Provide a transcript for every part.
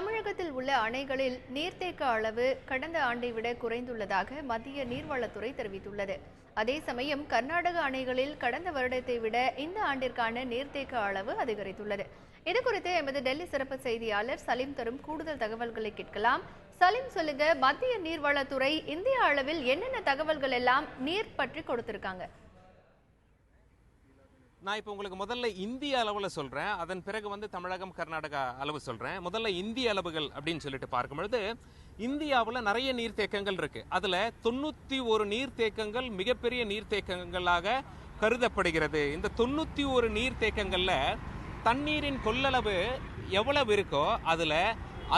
தமிழகத்தில் உள்ள அணைகளில் நீர்த்தேக்க அளவு கடந்த ஆண்டை விட குறைந்துள்ளதாக மத்திய நீர்வளத்துறை தெரிவித்துள்ளது. அதே சமயம் கர்நாடக அணைகளில் கடந்த வருடத்தை விட இந்த ஆண்டிற்கான நீர்த்தேக்க அளவு அதிகரித்துள்ளது. இதுகுறித்து எமது டெல்லி சிறப்பு செய்தியாளர் சலீம் தரும் கூடுதல் தகவல்களை கேட்கலாம். சலீம், சொல்லுங்க, மத்திய நீர்வளத்துறை இந்திய அளவில் என்னென்ன தகவல்கள் எல்லாம் நீர் பற்றி கொடுத்திருக்காங்க? நான் இப்போ உங்களுக்கு முதல்ல இந்திய அளவில் சொல்கிறேன், அதன் பிறகு தமிழகம் கர்நாடகா அளவு சொல்கிறேன். முதல்ல இந்திய அளவுகள் அப்படின்னு சொல்லிட்டு பார்க்கும்பொழுது இந்தியாவில் நிறைய நீர்த்தேக்கங்கள் இருக்குது. அதில் 91 நீர்த்தேக்கங்கள் மிகப்பெரிய நீர்த்தேக்கங்களாக கருதப்படுகிறது. இந்த 91 நீர்த்தேக்கங்களில் தண்ணீரின் கொள்ளளவு எவ்வளவு இருக்கோ அதில்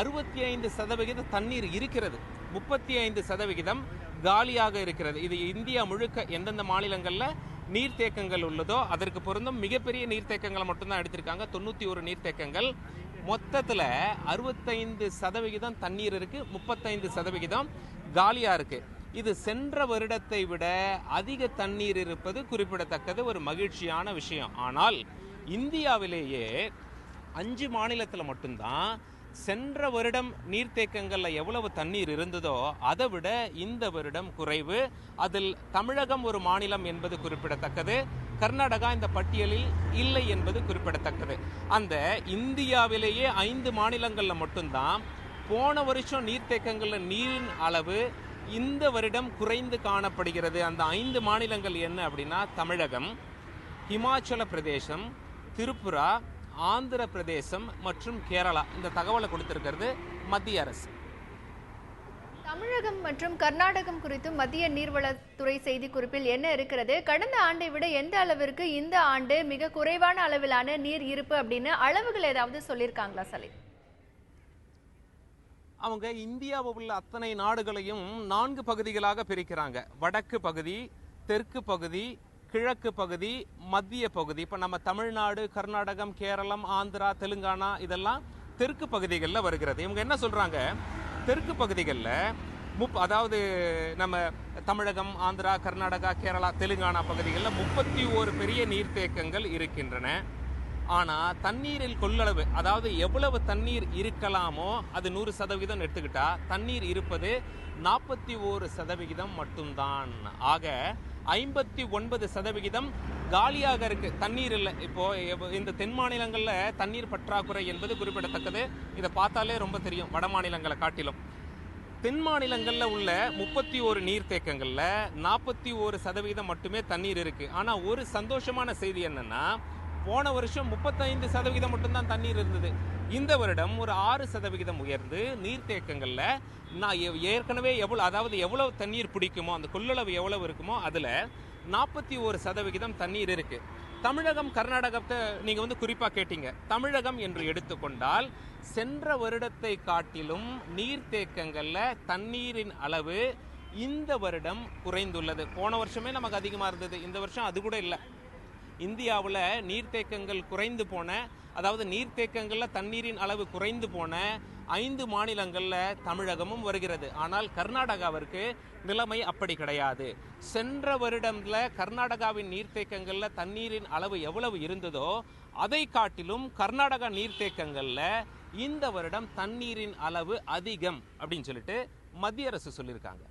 65% தண்ணீர் இருக்கிறது, 35% காலியாக இருக்கிறது. இது இந்தியா முழுக்க எந்தெந்த மாநிலங்களில் நீர்த்தேக்கங்கள் உள்ளதோ அதற்கு பொருந்தும். மிகப்பெரிய நீர்த்தேக்கங்களை மட்டும்தான் எடுத்திருக்காங்க. 91 நீர்த்தேக்கங்கள். மொத்தத்தில் 65% தண்ணீர் இருக்கு, 35% காலியா இருக்கு. இது சென்ற வருடத்தை விட அதிக தண்ணீர் இருப்பது குறிப்பிடத்தக்கது, ஒரு மகிழ்ச்சியான விஷயம். ஆனால் இந்தியாவிலேயே 5 மாநிலத்தில் மட்டும்தான் சென்ற வருடம் நீர்த்தேக்கங்கள்ல எவ்வளவு தண்ணீர் இருந்ததோ அதை விட இந்த வருடம் குறைவு. அதில் தமிழகம் ஒரு மாநிலம் என்பது குறிப்பிடத்தக்கது. கர்நாடகா இந்த பட்டியலில் இல்லை என்பது குறிப்பிடத்தக்கது. அந்த இந்தியாவிலேயே 5 மாநிலங்கள்ல மட்டும்தான் போன வருஷம் நீர்த்தேக்கங்கள்ல நீரின் அளவு இந்த வருடம் குறைந்து காணப்படுகிறது. அந்த 5 மாநிலங்கள் என்ன அப்படின்னா தமிழகம், ஹிமாச்சல பிரதேசம், திரிபுரா, ஆந்திர பிரதேசம் மற்றும் கேரளா. இந்த தகவலை கொடுத்திருக்கிறது மத்திய அரசு. தமிழகம் மற்றும் கர்நாடகம் குறித்து மத்திய நீர்வளத்துறை செய்திக்குறிப்பில் என்ன இருக்கிறது? கடந்த ஆண்டை விட எந்த அளவிற்கு இந்த ஆண்டு மிக குறைவான அளவிலான நீர் இருப்பு அப்படின்னு அளவுகள் ஏதாவது சொல்லியிருக்காங்களா சலீம்? அவங்க இந்தியாவில் உள்ள அத்தனை நாடுகளையும் 4 பகுதிகளாக பிரிக்கிறாங்க. வடக்கு பகுதி, தெற்கு பகுதி, கிழக்கு பகுதி, மத்திய பகுதி. இப்போ நம்ம தமிழ்நாடு, கர்நாடகம், கேரளம், ஆந்திரா, தெலுங்கானா இதெல்லாம் தெற்கு பகுதிகளில் வருகிறது. இவங்க என்ன சொல்றாங்க, தெற்கு பகுதிகளில் அதாவது நம்ம தமிழகம், ஆந்திரா, கர்நாடகா, கேரளா, தெலுங்கானா பகுதிகளில் 31 பெரிய நீர்த்தேக்கங்கள் இருக்கின்றன. ஆனால் தண்ணீரில் கொள்ளளவு, அதாவது எவ்வளவு தண்ணீர் இருக்கலாமோ அது 100% எடுத்துக்கிட்டா தண்ணீர் இருப்பது 41% மட்டும்தான். ஆக 59% காலியாக இருக்கு, தண்ணீர் இல்லை. இப்போ இந்த தென் மாநிலங்களில் தண்ணீர் பற்றாக்குறை என்பது குறிப்பிடத்தக்கது. இதை பார்த்தாலே ரொம்ப தெரியும், வட மாநிலங்களை காட்டிலும். தென் மாநிலங்களில் உள்ள 31 நீர்த்தேக்கங்களில் 41% மட்டுமே தண்ணீர் இருக்கு. ஆனால் ஒரு சந்தோஷமான செய்தி என்னன்னா, போன வருஷம் 35% மட்டும்தான் தண்ணீர் இருந்தது. இந்த வருடம் ஒரு 6% உயர்ந்து நீர்த்தேக்கங்கள்ல நான் ஏற்கனவே எவ்வளவு தண்ணீர் பிடிக்குமோ, அந்த கொள்ளளவு எவ்வளவு இருக்குமோ அதுல 41% தண்ணீர் இருக்கு. தமிழகம், கர்நாடகத்தை நீங்க குறிப்பா கேட்டீங்க. தமிழகம் என்று எடுத்துக்கொண்டால் சென்ற வருடத்தை காட்டிலும் நீர்த்தேக்கங்கள்ல தண்ணீரின் அளவு இந்த வருடம் குறைந்துள்ளது. போன வருஷமே நமக்கு அதிகமா இருந்தது, இந்த வருஷம் அது கூட இல்லை. இந்தியாவில் நீர்த்தேக்கங்கள் குறைந்து போன, அதாவது நீர்த்தேக்கங்களில் தண்ணீரின் அளவு குறைந்து போன 5 மாநிலங்களில் தமிழகமும் வருகிறது. ஆனால் கர்நாடகாவிற்கு நிலைமை அப்படி கிடையாது. சென்ற வருடம்ல கர்நாடகாவின் நீர்த்தேக்கங்களில் தண்ணீரின் அளவு எவ்வளவு இருந்ததோ அதை காட்டிலும் கர்நாடகா நீர்த்தேக்கங்களில் இந்த வருடம் தண்ணீரின் அளவு அதிகம் அப்படின்னு சொல்லிட்டு மத்திய அரசு சொல்லியிருக்காங்க.